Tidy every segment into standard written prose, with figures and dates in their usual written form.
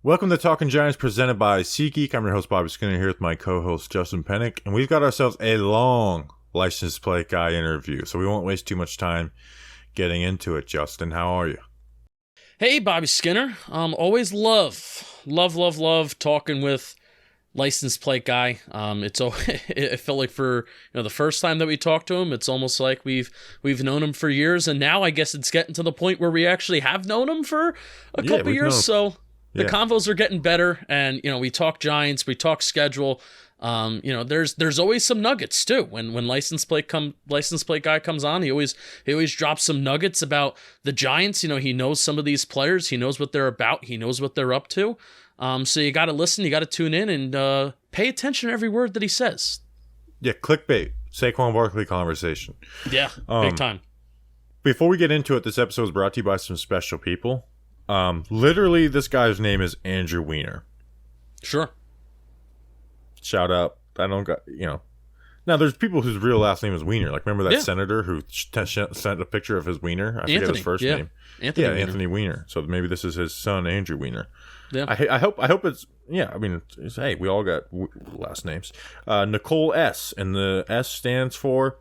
Welcome to Talking Giants presented by SeatGeek. I'm your host, Bobby Skinner, here with my co-host, Justin Pennick. And we've got ourselves a long license plate guy interview, so we won't waste too much time getting into it. Justin, how are you? Hey, Bobby Skinner. Always love talking with license plate guy. It felt like for the first time that we talked to him, it's almost like we've known him for years, and now I guess it's getting to the point where we actually have known him for a couple years. So the convos are getting better, and we talk Giants, we talk schedule. There's always some nuggets too. When license plate guy comes on, he always drops some nuggets about the Giants. He knows some of these players, he knows what they're about, he knows what they're up to. So you got to listen, you got to tune in and pay attention to every word that he says. Yeah, clickbait, Saquon Barkley conversation. Yeah, big time. Before we get into it, this episode is brought to you by some special people. Literally, this guy's name is Andrew Weiner. Sure. Shout out. I don't got, Now, there's people whose real last name is Weiner. Like, remember that senator who sent a picture of his wiener? I forget his first name. Anthony Weiner. So maybe this is his son, Andrew Weiner. Yeah. I hope it's, hey, we all got last names. Nicole S. And the S stands for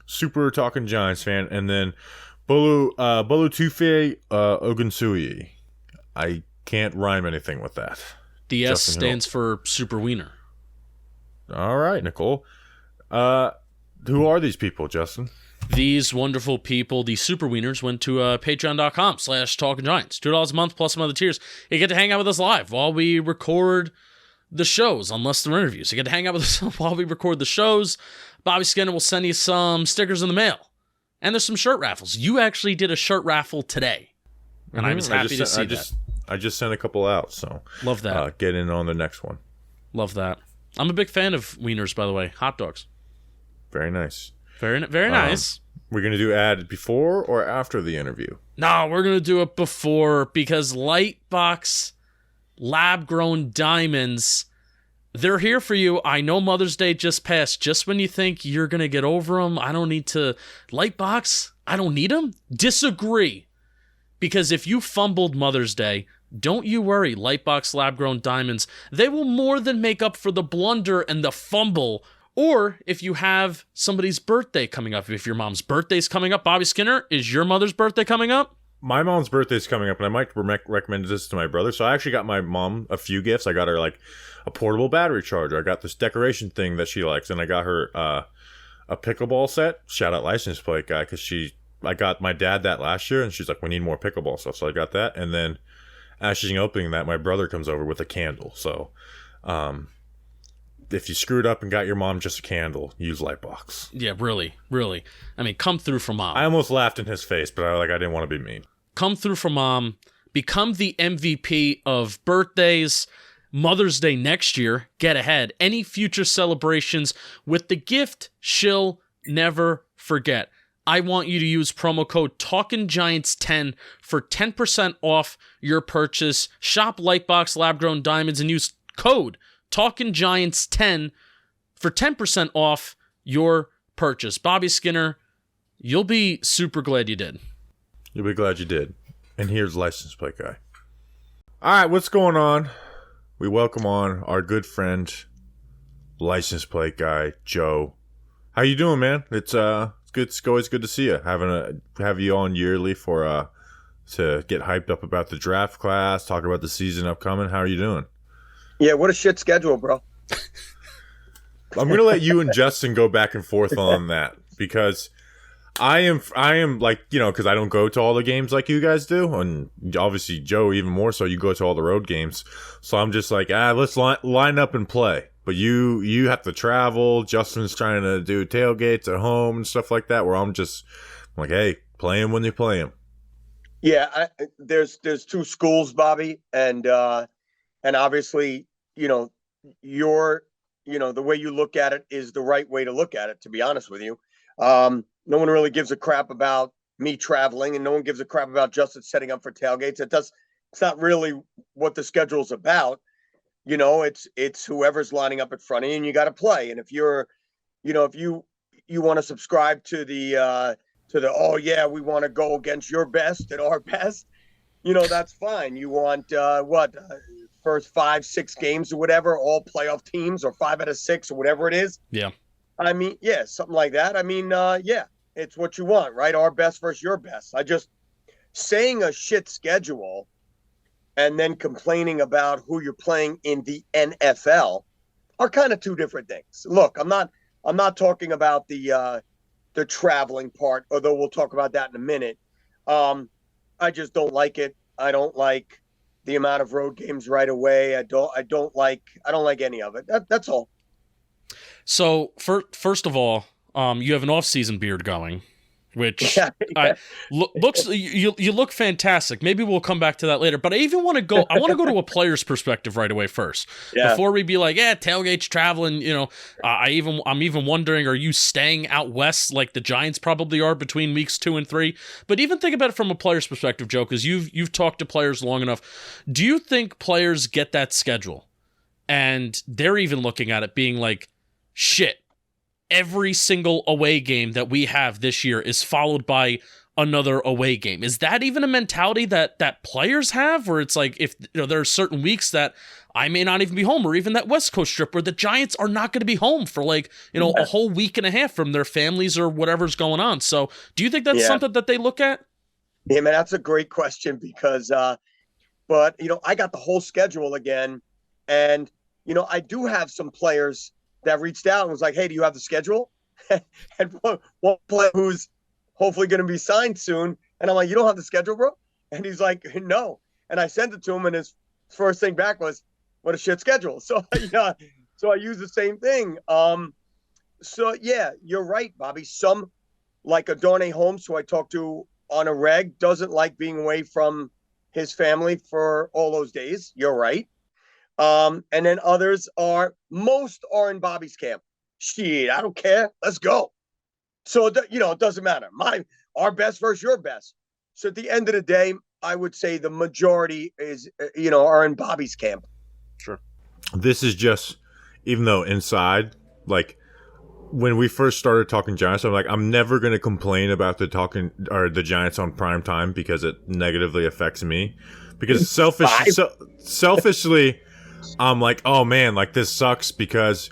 Super Talking Giants fan. And then Bolutufe Ogunsuyi. I can't rhyme anything with that. The S stands for Super Wiener. All right, Nicole. Who are these people, Justin? These wonderful people, the Super Wieners, went to patreon.com/talkinggiants. $2 a month plus some other tiers. You get to hang out with us live while we record the shows, unless they're interviews. You get to hang out with us while we record the shows. Bobby Skinner will send you some stickers in the mail. And there's some shirt raffles. You actually did a shirt raffle today. And I was happy to see that. I just sent a couple out, so love that. Get in on the next one. Love that. I'm a big fan of wieners, by the way. Hot dogs. Very nice. Very nice. We're going to do ad before or after the interview? No, we're going to do it before, because Lightbox lab-grown diamonds, they're here for you. I know Mother's Day just passed. Just when you think you're going to get over them, I don't need to... Lightbox, I don't need them? Disagree. Because if you fumbled Mother's Day, don't you worry, Lightbox lab-grown diamonds. They will more than make up for the blunder and the fumble. Or if you have somebody's birthday coming up, if your mom's birthday's coming up, Bobby Skinner, is your mother's birthday coming up? My mom's birthday's coming up, and I might recommend this to my brother. So I actually got my mom a few gifts. I got her like a portable battery charger. I got this decoration thing that she likes, and I got her a pickleball set. Shout out license plate guy, because I got my dad that last year, and she's like, we need more pickleball stuff. So I got that, and then as she's opening that, my brother comes over with a candle. So, if you screwed up and got your mom just a candle, use Lightbox. Yeah, really. I mean, come through for mom. I almost laughed in his face, but I didn't want to be mean. Come through for mom. Become the MVP of birthdays. Mother's Day next year. Get ahead. Any future celebrations with the gift she'll never forget. I want you to use promo code TalkinGiants10 for 10% off your purchase. Shop Lightbox lab-grown diamonds and use code TalkinGiants10 for 10% off your purchase. Bobby Skinner, you'll be super glad you did. You'll be glad you did. And here's license plate guy. All right, what's going on? We welcome on our good friend, license plate guy, Joe. How you doing, man? It's good. It's always good to see you. Have you on yearly for to get hyped up about the draft class, talk about the season upcoming. How are you doing? Yeah, what a shit schedule, bro. I'm gonna let you and Justin go back and forth on that, because I am like, because I don't go to all the games like you guys do, and obviously Joe even more so. You go to all the road games, so I'm just like, let's line up and play. But you have to travel. Justin's trying to do tailgates at home and stuff like that, where I'm like, hey, play him when you play him. Yeah, there's two schools, Bobby, and obviously, the way you look at it is the right way to look at it, to be honest with you. No one really gives a crap about me traveling, and no one gives a crap about Justin setting up for tailgates. It's not really what the schedule's about. It's whoever's lining up in front of you, and you got to play. And if you're, if you want to subscribe to the oh yeah, we want to go against your best and our best, that's fine. You want first 5-6 games or whatever, all playoff teams, or 5 out of 6 or whatever it is. Yeah. I mean, yeah, something like that. I mean, yeah, it's what you want, right? Our best versus your best. I just saying a shit schedule and then complaining about who you're playing in the NFL are kind of two different things. Look, I'm not talking about the traveling part, although we'll talk about that in a minute. I just don't like it. I don't like the amount of road games right away. I don't like any of it. That's all. So first of all, you have an off-season beard going, which looks you look fantastic. Maybe we'll come back to that later. But I want to go to a player's perspective right away first. Yeah. Before we be like, yeah, tailgate's traveling. I'm even wondering, are you staying out west like the Giants probably are between weeks 2 and 3? But even think about it from a player's perspective, Joe, because you've talked to players long enough. Do you think players get that schedule and they're even looking at it being like, shit, every single away game that we have this year is followed by another away game? Is that even a mentality that players have, where it's like, if there are certain weeks that I may not even be home, or even that West Coast trip where the Giants are not going to be home for a whole week and a half from their families or whatever's going on? So do you think that's something that they look at? Yeah, man, that's a great question because, but I got the whole schedule again, and I do have some players that reached out and was like, hey, do you have the schedule? And one player who's hopefully going to be signed soon. And I'm like, you don't have the schedule, bro? And he's like, no. And I sent it to him, and his first thing back was, what a shit schedule. So, so I use the same thing. So, yeah, you're right, Bobby. Some, like a Darnay Holmes, who I talked to on a reg, doesn't like being away from his family for all those days. You're right. And then most are in Bobby's camp. Shit, I don't care. Let's go. So, it doesn't matter. Our best versus your best. So at the end of the day, I would say the majority is, are in Bobby's camp. Sure. This is just, even though inside, like when we first started talking Giants, I'm like, I'm never going to complain about the Giants on prime time because it negatively affects me. Because selfishly, I'm like, oh man, like this sucks because,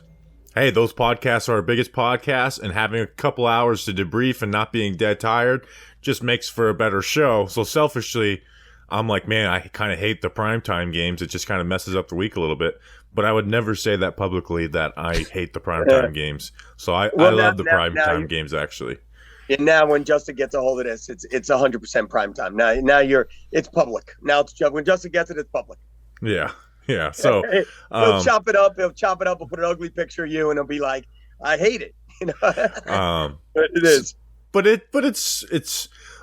hey, those podcasts are our biggest podcasts, and having a couple hours to debrief and not being dead tired just makes for a better show. So selfishly, I'm like, man, I kind of hate the primetime games. It just kind of messes up the week a little bit. But I would never say that publicly that I hate the primetime games. So I love the primetime games, actually. And now when Justin gets a hold of this, it's 100% primetime. Now it's public. Now when Justin gets it, it's public. Yeah. Yeah, so he'll chop it up. He'll chop it up and put an ugly picture of you, and he'll be like, "I hate it." But it is. But it's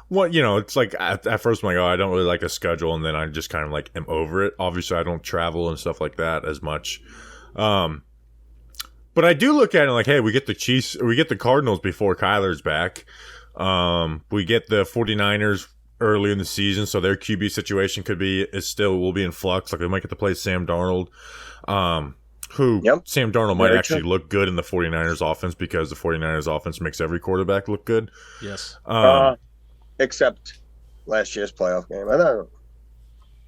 what it's like. At first, I'm like, oh, I don't really like a schedule, and then I just kind of like am over it. Obviously, I don't travel and stuff like that as much. But I do look at it like, hey, we get the Chiefs, or we get the Cardinals before Kyler's back. We get the 49ers early in the season, so their QB situation will be in flux. Like, they might get to play Sam Darnold, Sam Darnold might actually look good in the 49ers offense, because the 49ers offense makes every quarterback look good. Yes. Except last year's playoff game. I don't know.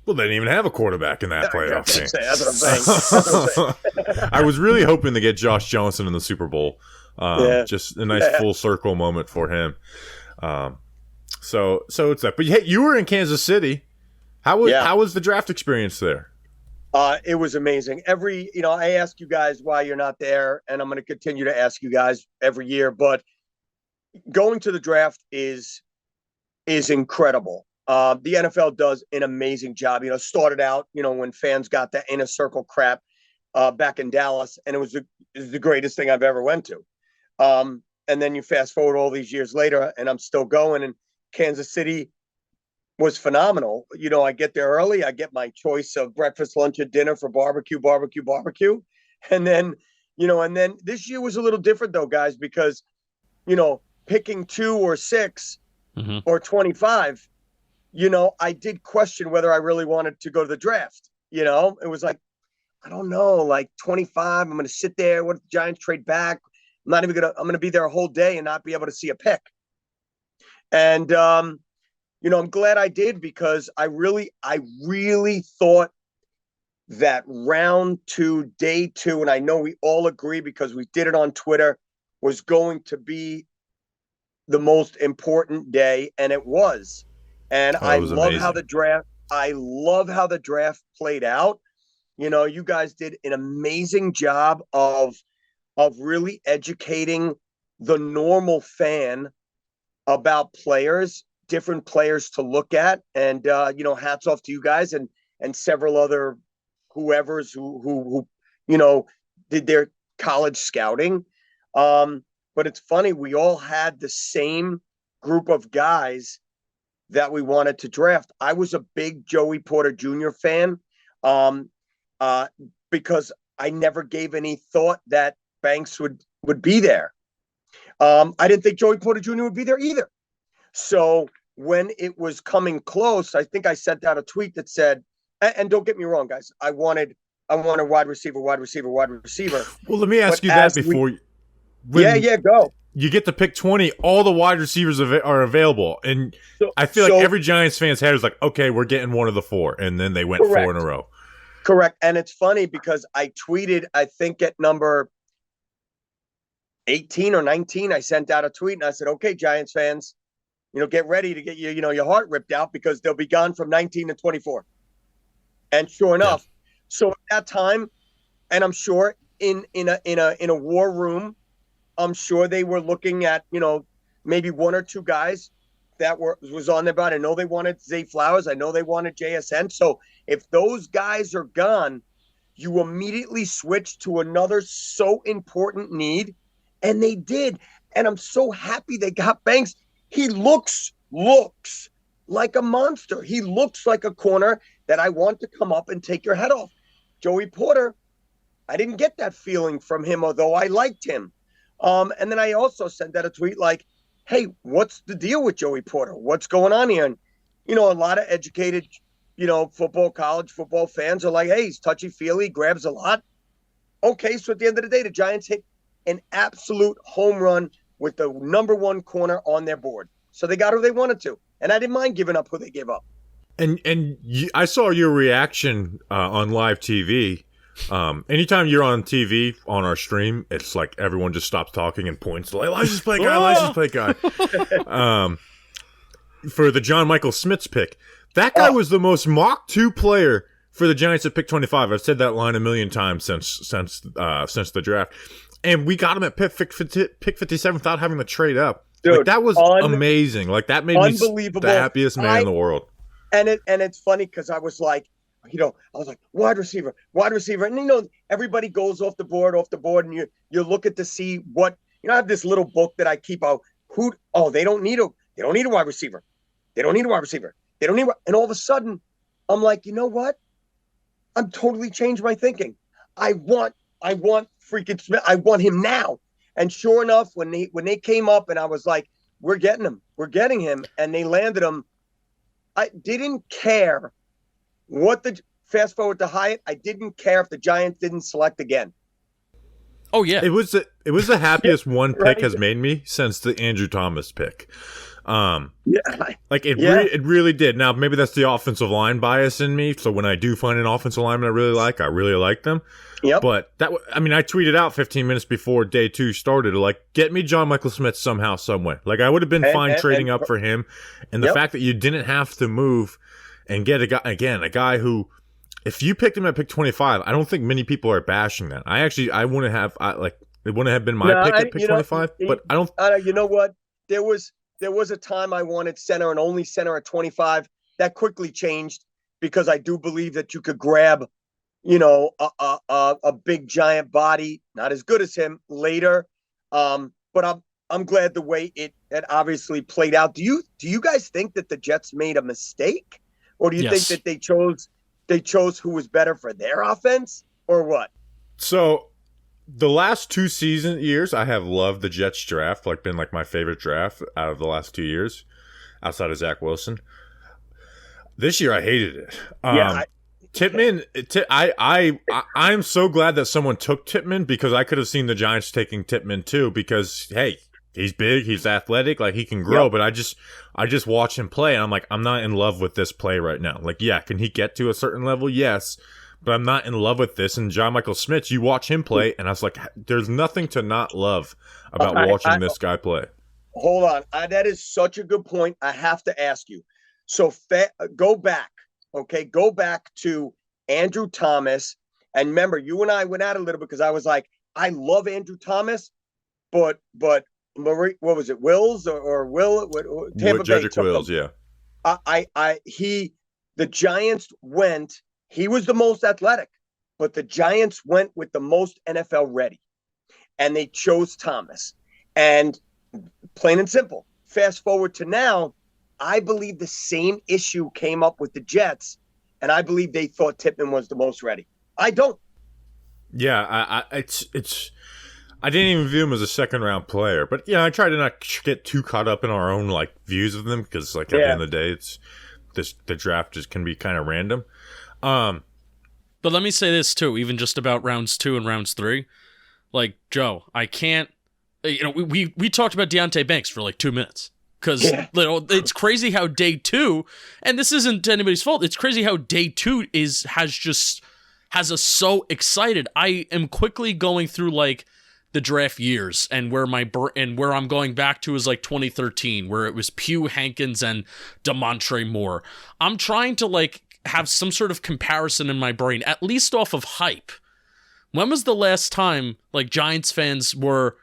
Well, they didn't even have a quarterback in that playoff game. That's what I'm saying. I was really hoping to get Josh Johnson in the Super Bowl. Just a nice full circle moment for him. So it's that. But hey, you were in Kansas City. How was the draft experience there? It was amazing. I ask you guys why you're not there, and I'm going to continue to ask you guys every year. But going to the draft is incredible. The NFL does an amazing job. Started out, when fans got the inner circle crap back in Dallas, and it was the greatest thing I've ever went to. And then you fast forward all these years later, and I'm still going. And Kansas City was phenomenal. I get there early. I get my choice of breakfast, lunch, and dinner for barbecue. And then, this year was a little different though, guys, because, picking 2 or 6 or 25, I did question whether I really wanted to go to the draft. It was like, I don't know, like 25, I'm going to sit there. What if the Giants trade back? I'm going to be there a whole day and not be able to see a pick. And, I'm glad I did, because I really thought that round 2, day 2, and I know we all agree because we did it on Twitter, was going to be the most important day, and it was. And Oh, I it was love amazing. how the draft played out. You guys did an amazing job of really educating the normal fan about players, different players to look at, and hats off to you guys and several other whoever's who did their college scouting. But it's funny, we all had the same group of guys that we wanted to draft. I was a big Joey Porter Jr. fan, um, because I never gave any thought that Banks would be there. I didn't think Joey Porter Jr. would be there either. So when it was coming close, I think I sent out a tweet that said, and don't get me wrong, guys, I wanted wide receiver. Well, let me ask you that before. Go. You get to pick 20, all the wide receivers are available. And I feel like every Giants fan's head is like, okay, we're getting one of the 4. And then they went correct. 4 in a row. Correct. And it's funny because I tweeted, I think at number 18 or 19, I sent out a tweet and I said, okay, Giants fans, get ready to get your heart ripped out because they'll be gone from 19 to 24. And sure enough, so at that time, and I'm sure in a war room, I'm sure they were looking at, maybe 1 or 2 guys that was on their board. I know they wanted Zay Flowers. I know they wanted JSN. So if those guys are gone, you immediately switch to another so important need. And they did. And I'm so happy they got Banks. He looks like a monster. He looks like a corner that I want to come up and take your head off. Joey Porter, I didn't get that feeling from him, although I liked him. And then I also sent out a tweet like, hey, what's the deal with Joey Porter? What's going on here? And, a lot of educated, college football fans are like, hey, he's touchy-feely, grabs a lot. Okay, so at the end of the day, the Giants hit an absolute home run with the number 1 corner on their board. So they got who they wanted to. And I didn't mind giving up who they gave up. And I saw your reaction on live TV. Anytime you're on TV on our stream, it's like everyone just stops talking and points like license plate guy. For the John Michael Schmitz pick, that guy was the most mocked 2 player for the Giants at pick 25. I've said that line a million times since the draft, and we got him at pick 57 without having to trade up. Dude, that was amazing. That made me the happiest man in the world. And it's funny because I was like, wide receiver. And, everybody goes off the board, and you look at to see what, I have this little book that I keep out. They don't need a wide receiver. And all of a sudden, I'm like, you know what? I'm totally changed my thinking. I want freaking Smith. I want him now. And sure enough, when they came up and I was like, we're getting him, and they landed him, I didn't care fast forward to Hyatt. I didn't care if the Giants didn't select again. Oh yeah, it was the happiest one pick has made me since the Andrew Thomas pick. It really did. Now maybe that's the offensive line bias in me. So when I do find an offensive lineman I really like them. Yep. But I tweeted out 15 minutes before day 2 started, get me John Michael Smith somehow, some way. I would have been fine trading up for him, and the fact that you didn't have to move and get a guy who, if you picked him at pick 25, I don't think many people are bashing that. I wouldn't have, it wouldn't have been my pick at pick 25, but I don't. You know what? There was a time I wanted center and only center at 25. That quickly changed because I do believe that you could grab, a big giant body, not as good as him later. But I'm glad the way it obviously played out. Do you guys think that the Jets made a mistake? Or do you think that they chose who was better for their offense, or what? So the last 2 years, I have loved the Jets draft, been my favorite draft out of the last 2 years, outside of Zach Wilson. This year, I hated it. Tippmann, I'm so glad that someone took Tippmann, because I could have seen the Giants taking Tippmann too, because, hey, he's big, he's athletic, he can grow, but I just watch him play, and I'm like, I'm not in love with this play right now. Can he get to a certain level? Yes, but I'm not in love with this. And John Michael Schmitz, you watch him play, and I was like, there's nothing to not love about watching this guy play. Hold on. That is such a good point. I have to ask you. So go back, okay? Go back to Andrew Thomas. And remember, you and I went at it a little bit because I was like, I love Andrew Thomas, but Marie, what was it, Wills or Will? Tampa Bay took Wills, him. Yeah. The Giants went, he was the most athletic, but the Giants went with the most NFL ready. And they chose Thomas. And plain and simple, fast forward to now, I believe the same issue came up with the Jets, and I believe they thought Tippmann was the most ready. I don't. Yeah, it's. I didn't even view him as a second-round player, but yeah, I try to not get too caught up in our own views of them because, at the end of the day, the draft just can be kind of random. But let me say this too, even just about rounds 2 and rounds 3, Joe, I can't. We talked about Deonte Banks for 2 minutes because it's crazy how day 2, and this isn't anybody's fault. It's crazy how day 2 has us so excited. I am quickly going through the draft years and where I'm going back to is 2013, where it was Pugh, Hankins, and DeMontre Moore. I'm trying to have some sort of comparison in my brain, at least off of hype. When was the last time Giants fans were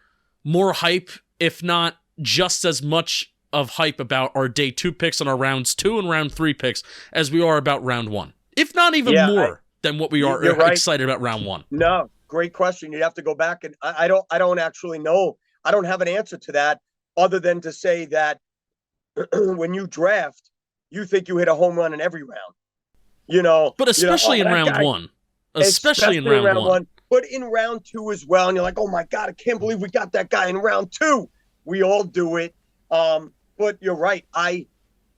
more hype, if not just as much of hype about our day 2 picks and our rounds 2 and round 3 picks as we are about round 1, if not even more than what we are excited about round 1? No, great question. You'd have to go back, and I don't actually know. I don't have an answer to that other than to say that when you draft, you think you hit a home run in every round, but especially in round 1, especially in round 1. But in round 2 as well, and you're like, oh my God, I can't believe we got that guy in round 2. We all do it. But you're right. I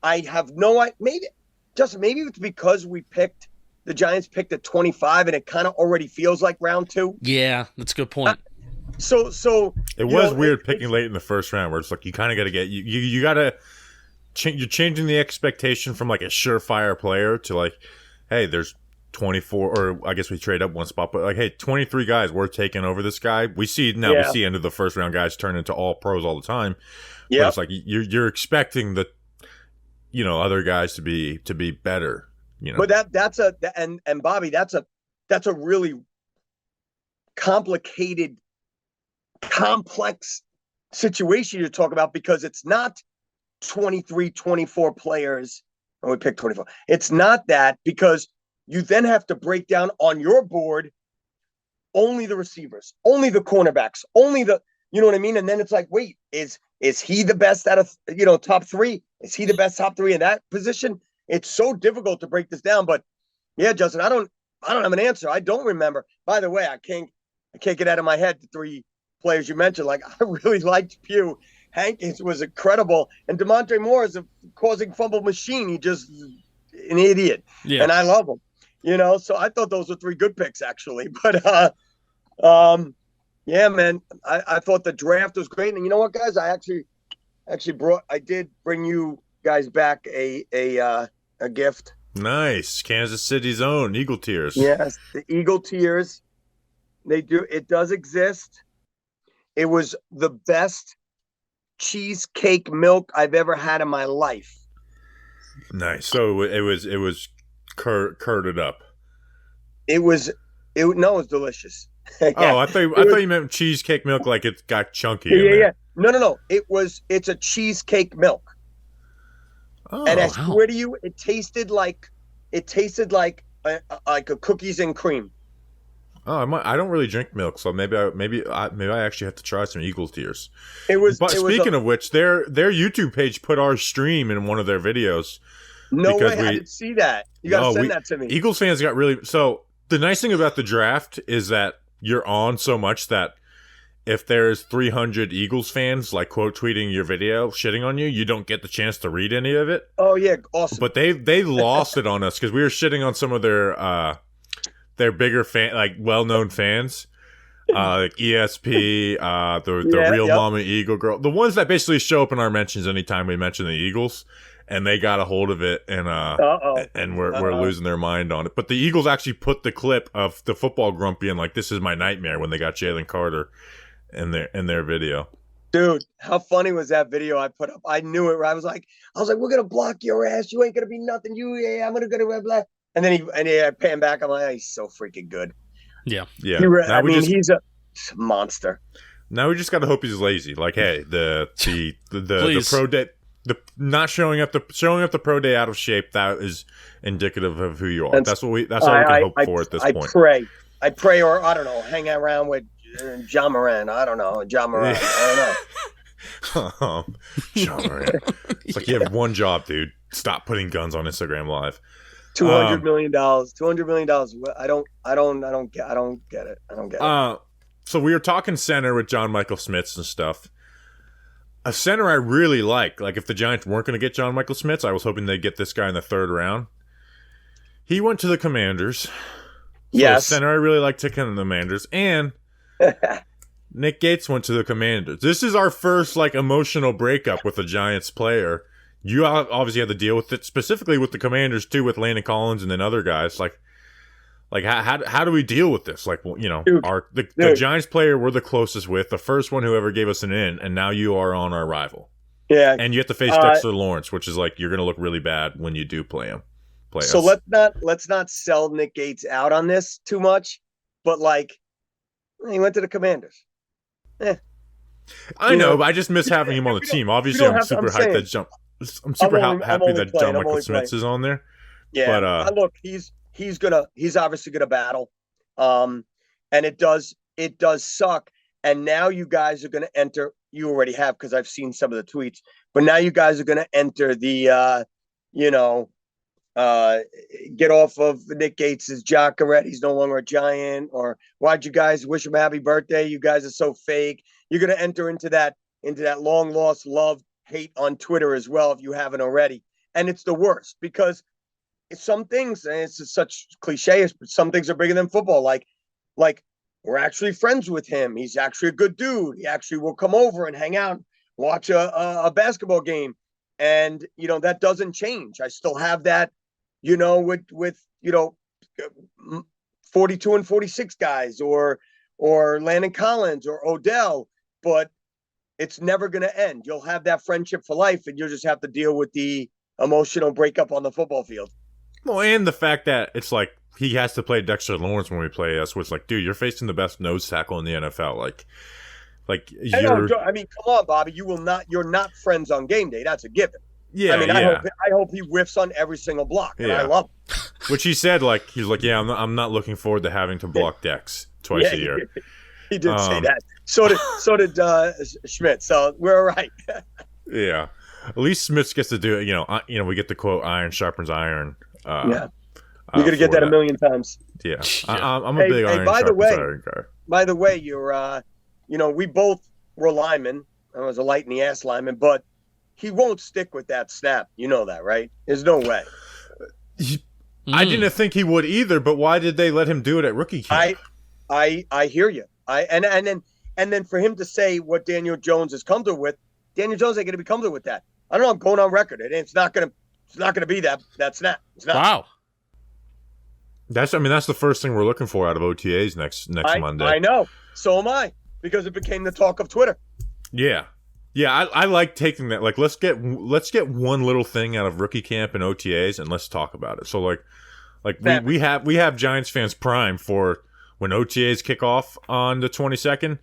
have no idea. Maybe it's because the Giants picked at 25 and it kind of already feels like round 2. Yeah, that's a good point. So it was weird picking late in the first round where it's you kind of got to get, you got to, you're changing the expectation from a surefire player to hey, there's 24, or I guess we trade up one spot, but hey, 23 guys, we're taking over this guy. We see end of the first round guys turn into all pros all the time. Yeah, it's you're expecting the other guys to be better. But that's and Bobby, that's a really complicated, complex situation you're talking about, because it's not 23, 24 players, and we picked 24. It's not that, because you then have to break down on your board only the receivers, only the cornerbacks, only the, you know what I mean? And then it's wait, is he the best out of, top 3? Is he the best top 3 in that position? It's so difficult to break this down. But yeah, Justin, I don't have an answer. I don't remember. By the way, I can't get out of my head the 3 players you mentioned. I really liked Pugh. Hankins was incredible, and DeMontre Moore is a causing fumble machine. He just an idiot, and I love him. So I thought those were 3 good picks, actually. But, yeah, man, I thought the draft was great. And you know what, guys? I did bring you guys back a gift. Nice. Kansas City's own Eagle Tears. Yes, the Eagle Tears. It does exist. It was the best cheesecake milk I've ever had in my life. Nice. So it was curded up. It was delicious. Yeah. Oh, I thought you meant cheesecake milk, it got chunky. Yeah. No. It's a cheesecake milk. Oh, and I swear to you, it tasted like a cookies and cream. Oh, I don't really drink milk, so maybe I actually have to try some Eagle Tears. Speaking of which, their YouTube page put our stream in one of their videos. No way, I didn't see that. You gotta send that to me. Eagles fans got really, so the nice thing about the draft is that you're on so much that if there's 300 Eagles fans quote tweeting your video shitting on you, you don't get the chance to read any of it. Oh yeah, awesome. But they lost it on us because we were shitting on some of their bigger fan, well-known fans, ESP, the real Mama Eagle girl, the ones that basically show up in our mentions anytime we mention the Eagles. and they got a hold of it, and we're losing their mind on it. But the Eagles actually put the clip of the football grump being like, "This is my nightmare," when they got Jalen Carter in their video. Dude, how funny was that video I put up? I knew it. I was like, we're gonna block your ass. You ain't gonna be nothing. I'm gonna go to blah. And then I pay him back. I'm like, oh, he's so freaking good. Yeah. He's a monster. Now we just got to hope he's lazy. Like, hey, the pro day, the not showing up the pro day out of shape, that is indicative of who you are. That's all we can hope for at this point. I pray, or I don't know, hang around with John Moran. I don't know, John Moran. I don't know. John Moran. It's like you have one job, dude. Stop putting guns on Instagram Live. $200 million. $200 million. I don't get it. So we were talking center with John Michael Schmitz and stuff. A center I really like if the Giants weren't going to get John Michael Schmitz, I was hoping they'd get this guy in the third round. He went to the Commanders. So yes. Center I really like taking the Commanders. And Nick Gates went to the Commanders. This is our first emotional breakup with a Giants player. You obviously had to deal with it, specifically with the Commanders too, with Landon Collins and then other guys. How do we deal with this? The Giants player we're the closest with, the first one who ever gave us an in, and now you are on our rival. Yeah, and you have to face Dexter Lawrence, which is you're going to look really bad when you do play him. So let's not sell Nick Gates out on this too much, but he went to the Commanders. I know, but I just miss having him on the team. Obviously, I'm super hyped that jump. I'm super happy that John Michael Schmitz is on there. Yeah, but look, he's obviously gonna battle, and it does suck. And now you guys are gonna enter. You already have, because I've seen some of the tweets. But now you guys are gonna enter the, get off of Nick Gates' jock already. He's no longer a Giant. Or why'd you guys wish him happy birthday? You guys are so fake. You're gonna enter into that long lost love hate on Twitter as well, if you haven't already. And it's the worst, because some things, and it's such cliche, but some things are bigger than football. Like we're actually friends with him. He's actually a good dude. He actually will come over and hang out, watch a basketball game. And, that doesn't change. I still have that, with 42 and 46 guys or Landon Collins or Odell, but it's never going to end. You'll have that friendship for life, and you'll just have to deal with the emotional breakup on the football field. Well, and the fact that it's he has to play Dexter Lawrence when we play us, which dude, you're facing the best nose tackle in the NFL. Come on, Bobby, you're not friends on game day. That's a given. Yeah, I hope he whiffs on every single block, and I love him. Which he said, I'm not looking forward to having to block Dex twice a year. He did say that. So did Schmitz. So we're all right. Yeah, at least Schmitz gets to do it. We get the quote "iron sharpens iron." You're gonna get that a million times. Yeah, I'm a big iron sharpens iron guy. By the way, you're we both were linemen. I was a light in the ass lineman, but he won't stick with that snap. You know that, right? There's no way. I didn't think he would either, but why did they let him do it at rookie camp? I hear you. And then for him to say what Daniel Jones is comfortable with, Daniel Jones ain't going to be comfortable with that. I don't know. I'm going on record. It's not going to be that snap. It's not. Wow. That's the first thing we're looking for out of OTAs next Monday. I know. So am I, because it became the talk of Twitter. Yeah. Yeah, I like taking that. Let's get one little thing out of rookie camp and OTAs, and let's talk about it. So we have Giants fans prime for when OTAs kick off on the 22nd.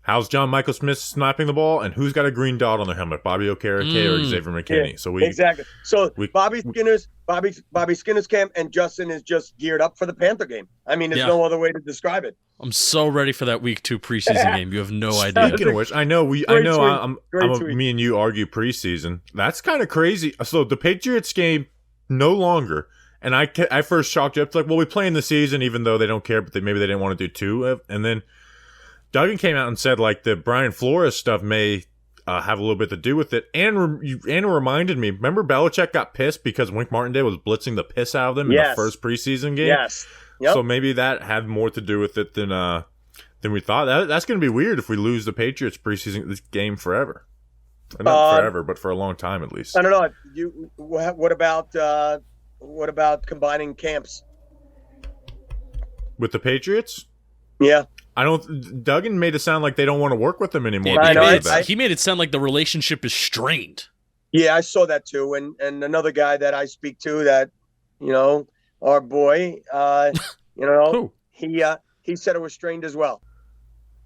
How's John Michael Smith sniping the ball, and who's got a green dot on their helmet? Bobby Okereke or Xavier McKinney? Yeah, so exactly. So Bobby Skinner's camp, and Justin is just geared up for the Panther game. There's no other way to describe it. I'm so ready for that week 2 preseason game. You have no idea. Speaking of which, me and you argue preseason. That's kind of crazy. So the Patriots game no longer, and I first shocked you up. It's we play in the season, even though they don't care, but maybe they didn't want to do 2, and then Duggan came out and said the Brian Flores stuff may have a little bit to do with it, and reminded me. Remember, Belichick got pissed because Wink Martindale was blitzing the piss out of them in the first preseason game. Yes. Yep. So maybe that had more to do with it than we thought. That's going to be weird if we lose the Patriots preseason game forever. Not forever, but for a long time at least. I don't know. What about combining camps With the Patriots? Yeah. Duggan made it sound like they don't want to work with them anymore. Yeah, because of that. He made it sound like the relationship is strained. Yeah, I saw that too. And another guy that I speak to that, our boy, Who? he said it was strained as well.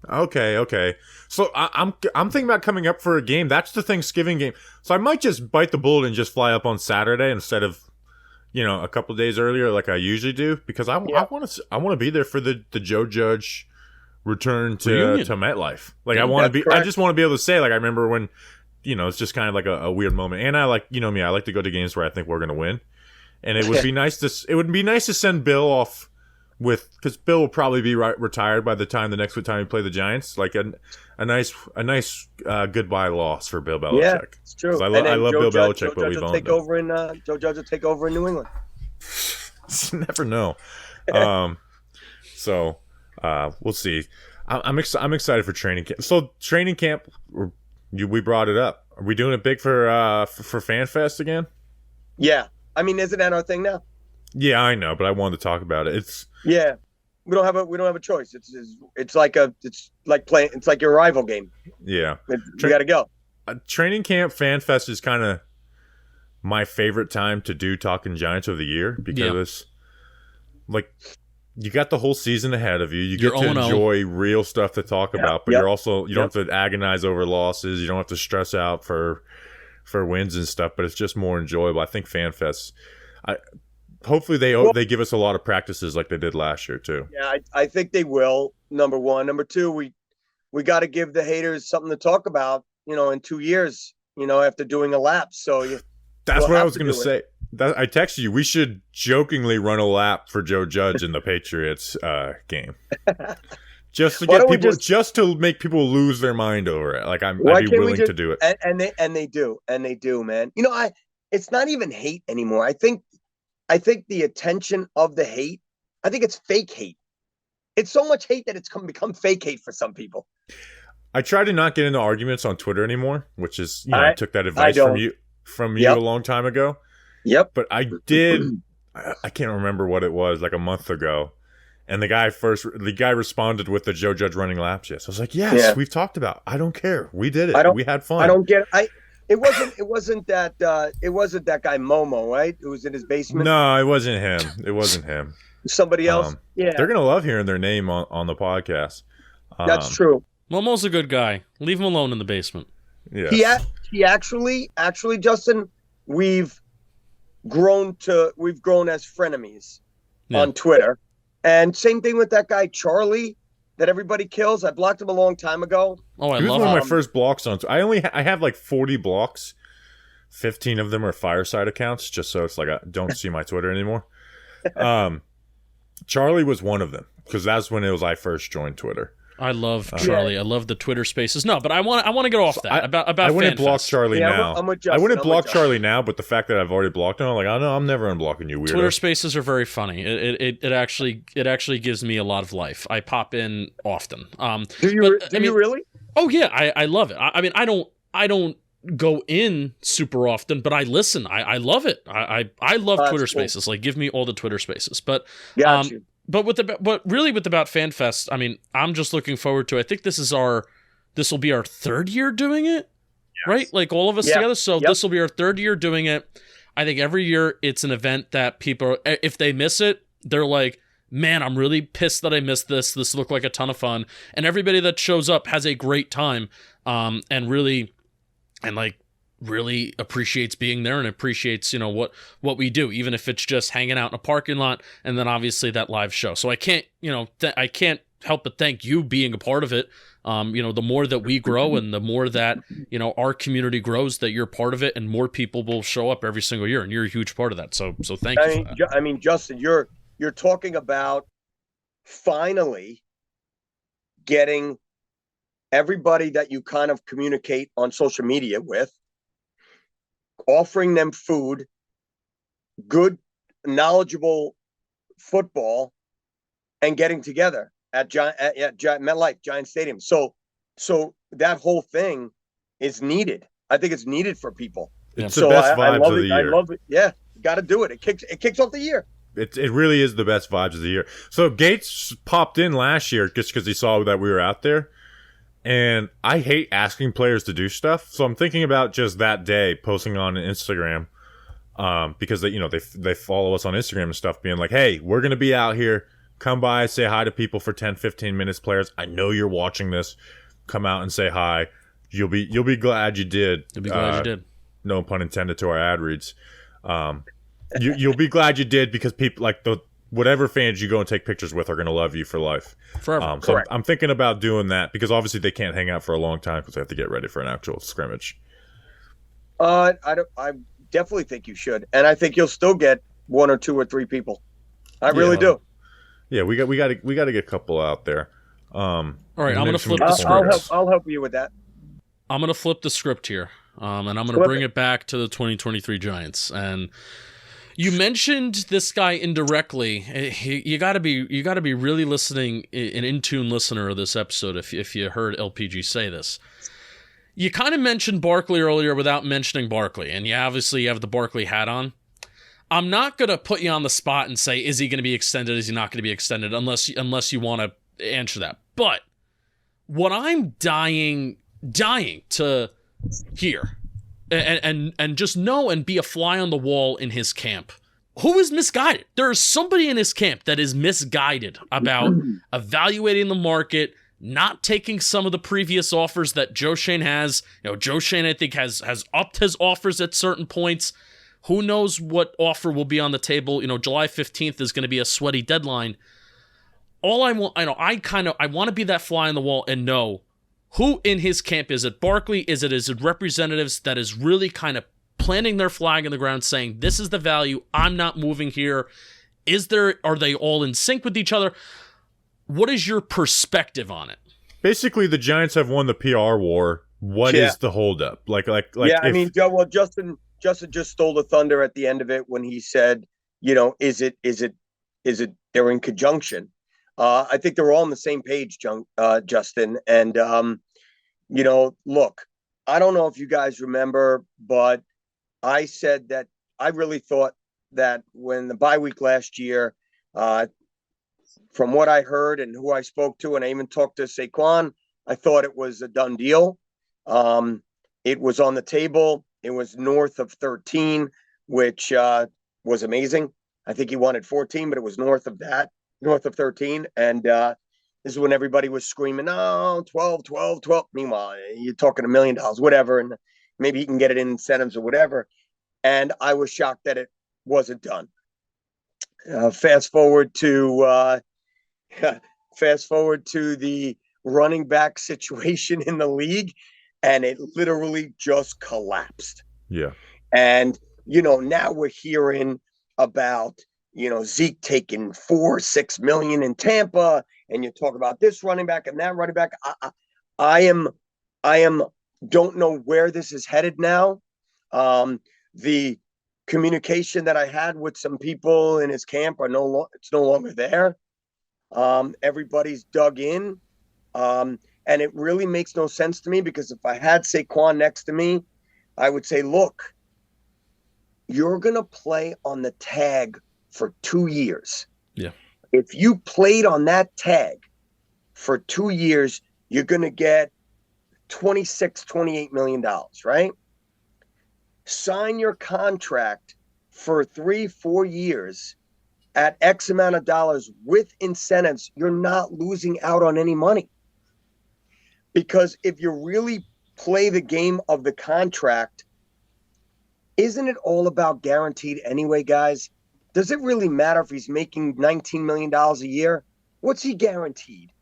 Okay. So I'm thinking about coming up for a game. That's the Thanksgiving game. So I might just bite the bullet and just fly up on Saturday instead of, a couple of days earlier like I usually do, because I want to be there for the Joe Judge return to MetLife. Like I just want to be able to say, like, I remember when, it's just kind of like a weird moment. And I like, me, I like to go to games where I think we're going to win. And it would be nice to send Bill off because Bill will probably be retired by the next time we play the Giants. Like a nice goodbye loss for Bill Belichick. Yeah, it's true. I love Bill Belichick, but we've owned him. Joe Judge will take over in New England. You never know. So we'll see. I'm excited for training camp. So training camp, we brought it up. Are we doing it big for FanFest again? Yeah, I mean, isn't that our thing now? Yeah, I know, but I wanted to talk about it. Yeah, we don't have a choice. It's like your rival game. Yeah, you got to go. Training camp FanFest is kind of my favorite time to do Talking Giants of the year because like you got the whole season ahead of you. You get to enjoy real stuff to talk about, but you don't have to agonize over losses. You don't have to stress out for wins and stuff. But it's just more enjoyable. I think FanFest. Hopefully they give us a lot of practices like they did last year too. Yeah, I think they will. Number one, number two, we got to give the haters something to talk about. In 2 years, after doing a lap. So that's what I was going to say. I texted you. We should jokingly run a lap for Joe Judge in the Patriots game, just to get people, just to make people lose their mind over it. Like I'd be willing to do it. And they do, man. It's not even hate anymore. I think the attention of the hate, I think it's fake hate. It's so much hate that it's become fake hate for some people. I try to not get into arguments on Twitter anymore, which is, I took that advice from you a long time ago. Yep. But I did, I can't remember what it was, like a month ago. And the guy responded with the Joe Judge running laps. Yes. I was like, yes, we've talked about. I don't care. We did it. We had fun. I don't get it. It wasn't that guy Momo, right? Who was in his basement? No, it wasn't him. Somebody else. They're going to love hearing their name on the podcast. That's true. Momo's a good guy. Leave him alone in the basement. Yeah. He actually, Justin, we've grown as frenemies on Twitter. And same thing with that guy Charlie that everybody kills. I blocked him a long time ago. Oh, he was one of my first blocks on. I have like 40 blocks. 15 of them are Fireside accounts, just so it's like I don't see my Twitter anymore. Charlie was one of them because that's when I first joined Twitter. I love Charlie. I love the Twitter Spaces. No, but I want to get off that. About I wouldn't block Charlie now. I'm with Justin. I wouldn't block Charlie now, but the fact that I've already blocked him, I'm like, oh no, I'm never unblocking you, weirdo. Twitter Spaces are very funny. It actually gives me a lot of life. I pop in often. Do you really? Oh yeah, I love it. I mean, I don't go in super often, but I listen. I love it. I love Twitter Spaces. Like, give me all the Twitter Spaces. But Got you. But with About FanFest, I mean, I'm just looking forward to. I think this will be our third year doing it, right? Like all of us together. So this will be our third year doing it. I think every year it's an event that people, if they miss it, they're like, man, I'm really pissed that I missed this. This looked like a ton of fun, and everybody that shows up has a great time, and really appreciates being there and appreciates, what we do, even if it's just hanging out in a parking lot, and then obviously that live show. So I can't, I can't help but thank you being a part of it. The more that we grow and the more that, our community grows, that you're part of it, and more people will show up every single year, and you're a huge part of that. So thank you for that. I mean, Justin, you're talking about finally getting everybody that you kind of communicate on social media with, offering them food, good, knowledgeable football, and getting together at MetLife, Giant Stadium. So that whole thing is needed. I think it's needed for people. It's the best I vibes love of it. the year. I love it. Yeah, got to do it. It kicks off the year. It really is the best vibes of the year. So Gates popped in last year just because he saw that we were out there. And I hate asking players to do stuff. So I'm thinking about just that day posting on Instagram because they follow us on Instagram and stuff, being like, hey, we're going to be out here. Come by, say hi to people for 10, 15 minutes, players. I know you're watching this. Come out and say hi. You'll be glad you did. You'll be glad you did. No pun intended to our ad reads. You'll be glad you did because people like whatever fans you go and take pictures with are going to love you for life. Forever. So I'm thinking about doing that because obviously they can't hang out for a long time because they have to get ready for an actual scrimmage. I definitely think you should, and I think you'll still get 1 or 2 or 3 people. I really do. Yeah, we got to get a couple out there. All right, I'm going to flip the script. I'll help you with that. I'm going to flip the script here, and I'm going to bring it back to the 2023 Giants. And you mentioned this guy indirectly. You got to be really listening, an in-tune listener of this episode if you heard LPG say this. You kind of mentioned Barkley earlier without mentioning Barkley, and you obviously have the Barkley hat on. I'm not going to put you on the spot and say, is he going to be extended? Is he not going to be extended? Unless you want to answer that. But what I'm dying to hear and just know and be a fly on the wall in his camp. Who is misguided? There is somebody in his camp that is misguided about evaluating the market, not taking some of the previous offers that Joe Schoen has. Joe Schoen, I think, has upped his offers at certain points. Who knows what offer will be on the table? July 15th is going to be a sweaty deadline. All I want, I want to be that fly on the wall and know who in his camp is it. Barkley, is it representatives that is really kind of planting their flag in the ground, saying this is the value. I'm not moving here. Are they all in sync with each other? What is your perspective on it? Basically, the Giants have won the PR war. What is the holdup? Joe. Well, Justin just stole the thunder at the end of it when he said, is it they're in conjunction. I think they're all on the same page, Justin. And, look, I don't know if you guys remember, but I said that I really thought that when the bye week last year, from what I heard and who I spoke to, and I even talked to Saquon, I thought it was a done deal. It was on the table. It was north of 13, which was amazing. I think he wanted 14, but it was north of 13. And this is when everybody was screaming, oh, 12. Meanwhile, you're talking $1 million, whatever. And maybe he can get it in incentives or whatever. And I was shocked that it wasn't done. Fast forward to the running back situation in the league, and it literally just collapsed. Yeah. And, now we're hearing about, Zeke taking $4-6 million in Tampa, and you talk about this running back and that running back. I don't know where this is headed now. The communication that I had with some people in his camp it's no longer there. Everybody's dug in. And it really makes no sense to me because if I had Saquon next to me, I would say, look, you're going to play on the tag for 2 years. Yeah. If you played on that tag for 2 years, you're going to get $28 million, right? Sign your contract for 3-4 years at X amount of dollars with incentives. You're not losing out on any money. Because if you really play the game of the contract, isn't it all about guaranteed anyway, guys? Does it really matter if he's making $19 million a year? What's he guaranteed?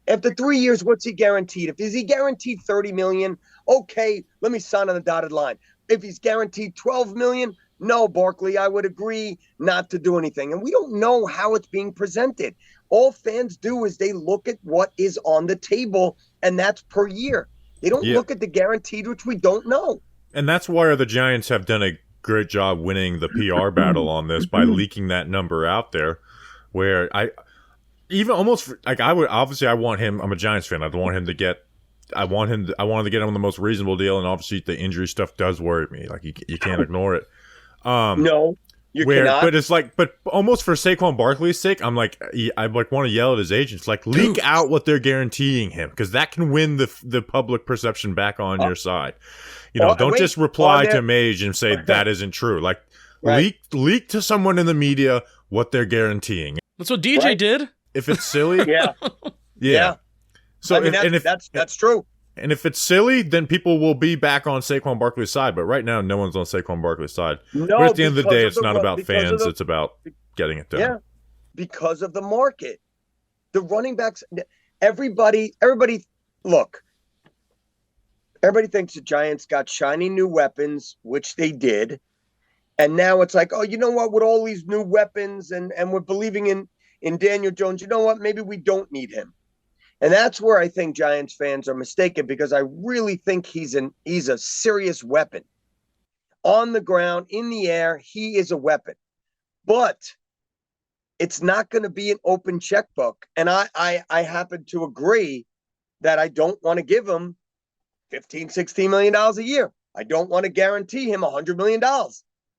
After 3 years, what's he guaranteed? Is he guaranteed $30 million? Okay, let me sign on the dotted line. If he's guaranteed $12 million, no, Barkley, I would agree not to do anything. And we don't know how it's being presented. All fans do is they look at what is on the table, and that's per year. They don't look at the guaranteed, which we don't know. And that's why the Giants have done a great job winning the PR battle on this by leaking that number out there. Where I want him. I'm a Giants fan. I'd want him to get I wanted to get him on the most reasonable deal, and obviously the injury stuff does worry me. Like you can't ignore it. No, you cannot. But it's like, but almost for Saquon Barkley's sake, I want to yell at his agents, like leak out what they're guaranteeing him, because that can win the public perception back on your side. Don't just reply to Mage and say that isn't true. Like leak to someone in the media what they're guaranteeing. That's what DJ did. If it's silly, yeah. So that's true. And if it's silly, then people will be back on Saquon Barkley's side. But right now, no one's on Saquon Barkley's side. No, but at the end of the day, it's not about fans. It's about getting it done. Yeah, because of the market. The running backs, everybody, look, everybody thinks the Giants got shiny new weapons, which they did. And now it's like, oh, you know what? With all these new weapons and we're believing in Daniel Jones, you know what? Maybe we don't need him. And that's where I think Giants fans are mistaken, because I really think he's a serious weapon. On the ground, in the air, he is a weapon. But it's not going to be an open checkbook. And I happen to agree that I don't want to give him $15, $16 million a year. I don't want to guarantee him $100 million.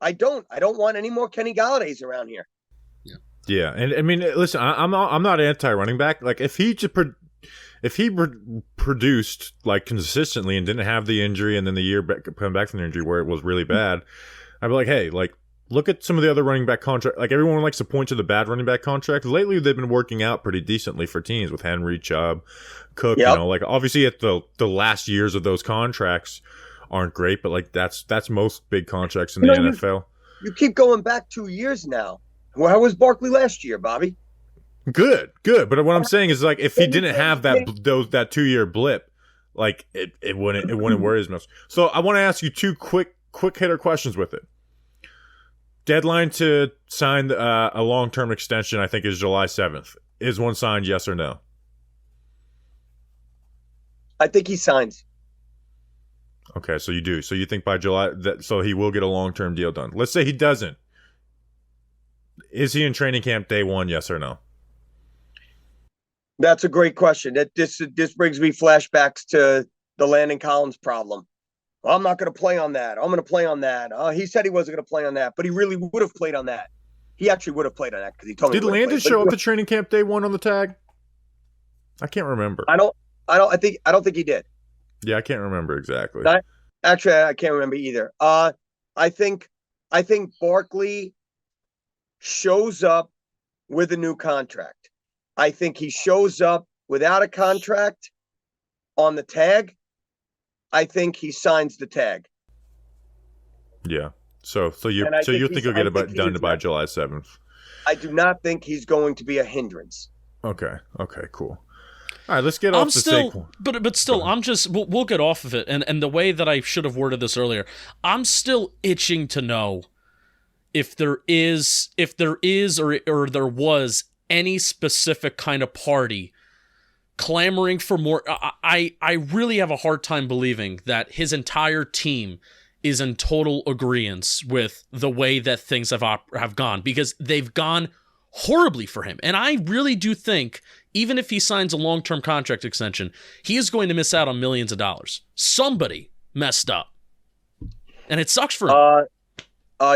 I don't want any more Kenny Galladays around here. Yeah, and I mean, listen, I'm not anti-running back. Like if he produced like consistently and didn't have the injury, and then the year come back from the injury where it was really bad, I'd be like, hey, like look at some of the other running back contracts. Like everyone likes to point to the bad running back contracts. Lately, they've been working out pretty decently for teams with Henry, Chubb, Cook. Yep. Like obviously at the last years of those contracts aren't great, but like that's most big contracts in the NFL. You keep going back 2 years now. Well, how was Barkley last year, Bobby? Good. But what I'm saying is, like, if he didn't have that 2 year blip, like it wouldn't worry as much. So I want to ask you two quick hitter questions with it. Deadline to sign a long-term extension, I think, is July 7th. Is one signed? Yes or no? I think he signs. Okay, so you do. So you think by July so he will get a long-term deal done. Let's say he doesn't. Is he in training camp day one? Yes or no? That's a great question. This brings me flashbacks to the Landon Collins problem. Well, I'm not going to play on that. I'm going to play on that. He said he wasn't going to play on that, but he really would have played on that. He actually would have played on that because he told me. Did Landon show up to training camp day one on the tag? I can't remember. I don't think he did. Yeah, I can't remember exactly. Actually, I can't remember either. I think Barkley shows up with a new contract. I think he shows up without a contract on the tag. I think he signs the tag. Yeah. So you think he'll get it done by July 7th? I do not think he's going to be a hindrance. Okay. Cool. All right, let's get off the Saquon. But still, we'll get off of it. And the way that I should have worded this earlier, I'm still itching to know if there is or there was any specific kind of party clamoring for more. I really have a hard time believing that his entire team is in total agreement with the way that things have gone, because they've gone horribly for him. And I really do think, even if he signs a long-term contract extension, he is going to miss out on millions of dollars. Somebody messed up. And it sucks for him.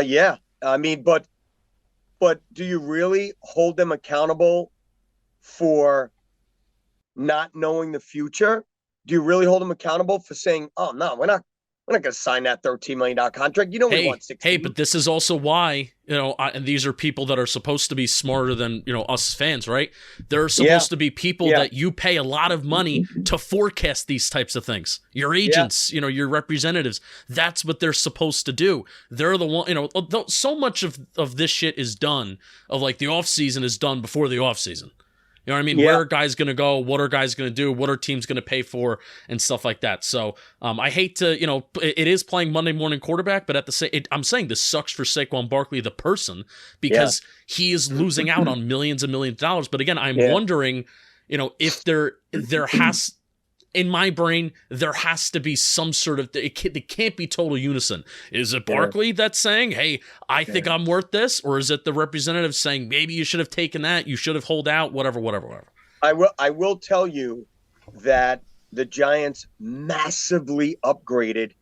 Yeah. I mean, but do you really hold them accountable for not knowing the future? Do you really hold them accountable for saying, "Oh no, we're not going to sign that $13 million contract"? You know, we want 16. Hey, but this is also why, and these are people that are supposed to be smarter than us fans, right? They're supposed to be people that you pay a lot of money to forecast these types of things. Your agents, your representatives. That's what they're supposed to do. They're the one. So much of this shit is done. Of like the off season is done before the off season. You know what I mean? Yeah. Where are guys going to go? What are guys going to do? What are teams going to pay for? And stuff like that. So I hate to, it is playing Monday morning quarterback, but at the same, I'm saying this sucks for Saquon Barkley, the person, because he is losing out on millions and millions of dollars. But again, I'm wondering, if there has, in my brain, there has to be some sort of, it can't be total unison. Is it Barkley that's saying, hey, I think I'm worth this? Or is it the representative saying, maybe you should have taken that, you should have hold out, whatever. I will tell you that the Giants massively upgraded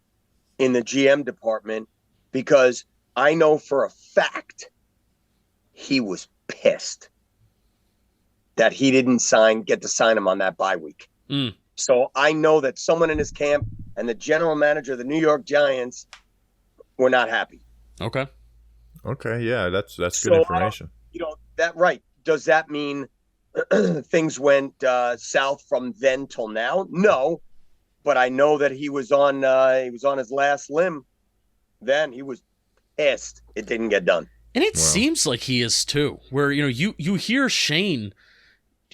in the GM department, because I know for a fact he was pissed that he didn't get to sign him on that bye week. So I know that someone in his camp and the general manager of the New York Giants were not happy. Okay. Yeah, that's good information. That right. Does that mean things went south from then till now? No, but I know that he was on his last limb. Then he was pissed it didn't get done. And it seems like he is too. Where you hear Shane,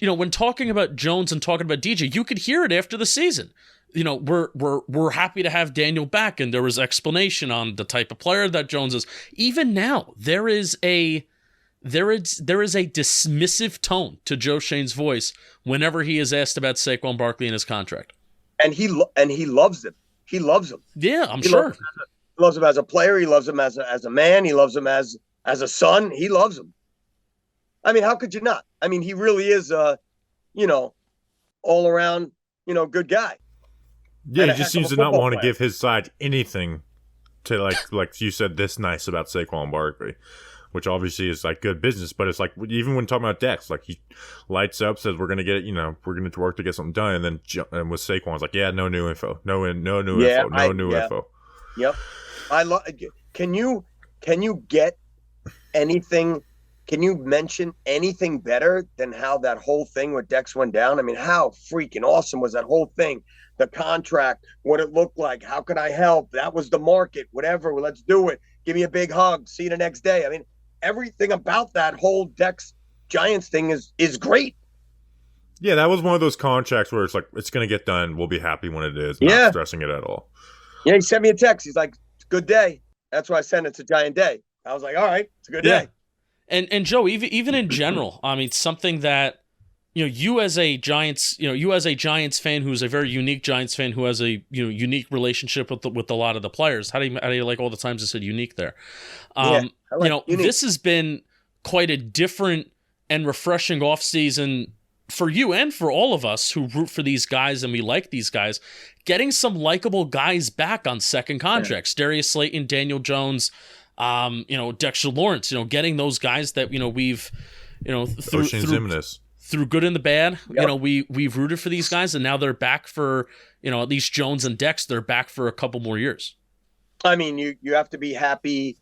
when talking about Jones and talking about DJ, you could hear it after the season. We're happy to have Daniel back, and there was explanation on the type of player that Jones is. Even now, there is a dismissive tone to Joe Shane's voice whenever he is asked about Saquon Barkley and his contract. And he loves him. He loves him. Yeah, I'm sure. He loves him as a player. He loves him as a man. He loves him as a son. He loves him. I mean, how could you not? I mean, he really is all around, good guy. Yeah, he just seems to not want to give his side anything to like you said, this nice about Saquon Barkley, which obviously is like good business. But it's like, even when talking about Dex, like he lights up, says we're gonna get it, we're gonna work to get something done, and then with Saquon's like, yeah, no new info, no new info. Yep. Can you get anything? Can you mention anything better than how that whole thing with Dex went down? I mean, how freaking awesome was that whole thing? The contract, what it looked like, how could I help? That was the market, whatever, well, let's do it. Give me a big hug. See you the next day. I mean, everything about that whole Dex Giants thing is great. Yeah, that was one of those contracts where it's like, it's going to get done. We'll be happy when it is. Not stressing it at all. Yeah, he sent me a text. He's like, it's a good day. That's why I sent it to Giant Day. I was like, all right, it's a good day. And Joe, even in general, I mean, something that, you as a Giants fan who's a very unique Giants fan who has a unique relationship with a lot of the players. How do you like all the times I said unique there? Unique. This has been quite a different and refreshing offseason for you and for all of us who root for these guys and we like these guys. Getting some likable guys back on second contracts, Darius Slayton, Daniel Jones, Dexter Lawrence. Getting those guys that we've through good and the bad, we've rooted for these guys, and now they're back for, at least Jones and Dex, they're back for a couple more years. I mean, you have to be happy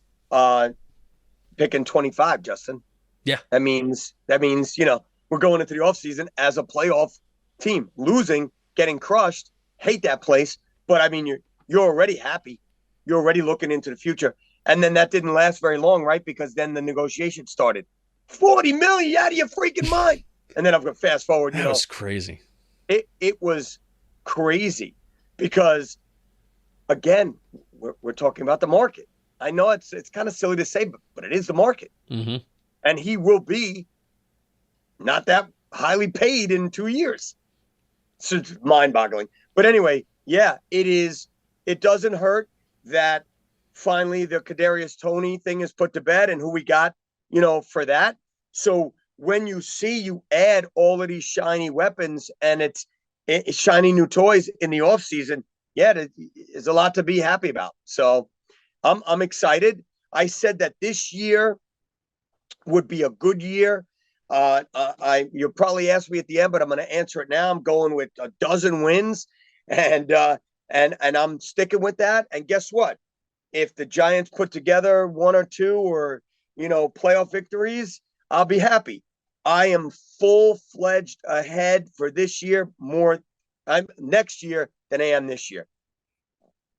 picking 25, Justin. Yeah. That means we're going into the offseason as a playoff team. Losing, getting crushed, hate that place, but I mean, you're already happy. You're already looking into the future. And then that didn't last very long, right? Because then the negotiation started. $40 million, you out of your freaking mind. And then I'm going to fast forward. That was crazy. It was crazy because, again, we're talking about the market. I know it's kind of silly to say, but it is the market. Mm-hmm. And he will be not that highly paid in 2 years. It's mind-boggling. But anyway, yeah, it is. It doesn't hurt that finally the Kadarius Toney thing is put to bed and who we got, for that. So when you add all of these shiny weapons and it's shiny new toys in the offseason, there's a lot to be happy about. So I'm excited. I said that this year would be a good year. You'll probably ask me at the end, but I'm going to answer it now. I'm going with 12 wins, and I'm sticking with that. And guess what? If the Giants put together 1 or 2 or playoff victories, I'll be happy. I am full-fledged ahead for this year next year than I am this year.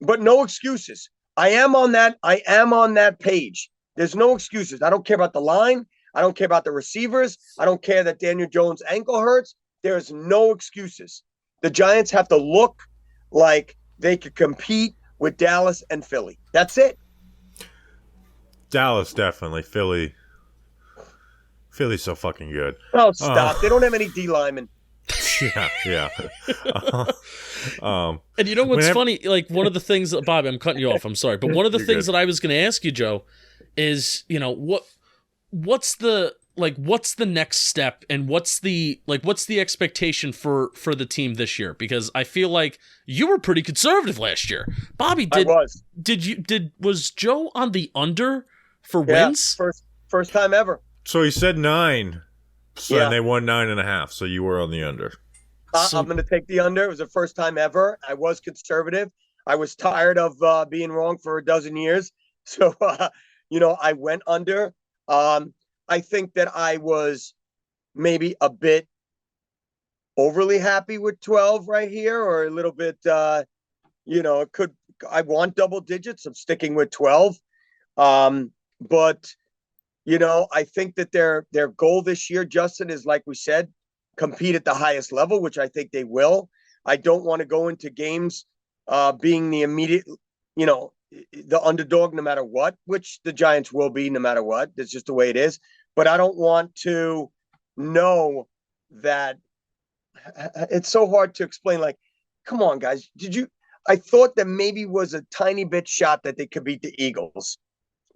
But no excuses. I am on that page. There's no excuses. I don't care about the line. I don't care about the receivers. I don't care that Daniel Jones' ankle hurts. There's no excuses. The Giants have to look like they could compete with Dallas and Philly. That's it. Dallas, definitely. Philly's so fucking good. Oh, stop. They don't have any D linemen. Yeah. And you know what's funny? Like, one of the things that, Bob, I'm cutting you off. I'm sorry. But one of the things that I was going to ask you, Joe, is, what's the what's the next step, and what's the expectation for the team this year? Because I feel like you were pretty conservative last year. Bobby, was Joe on the under for wins? First time ever. So he said 9. So and they won 9.5. So you were on the under. I'm going to take the under. It was the first time ever. I was conservative. I was tired of being wrong for a dozen years. So, I went under. I think that I was maybe a bit overly happy with 12 right here, or a little bit, I want double digits. I'm sticking with 12. But, I think that their goal this year, Justin, is, like we said, compete at the highest level, which I think they will. I don't want to go into games being the immediate, the underdog no matter what, which the Giants will be no matter what. That's just the way it is. But I don't want to know that it's so hard to explain. Like, come on, guys. I thought that maybe was a tiny bit shot that they could beat the Eagles,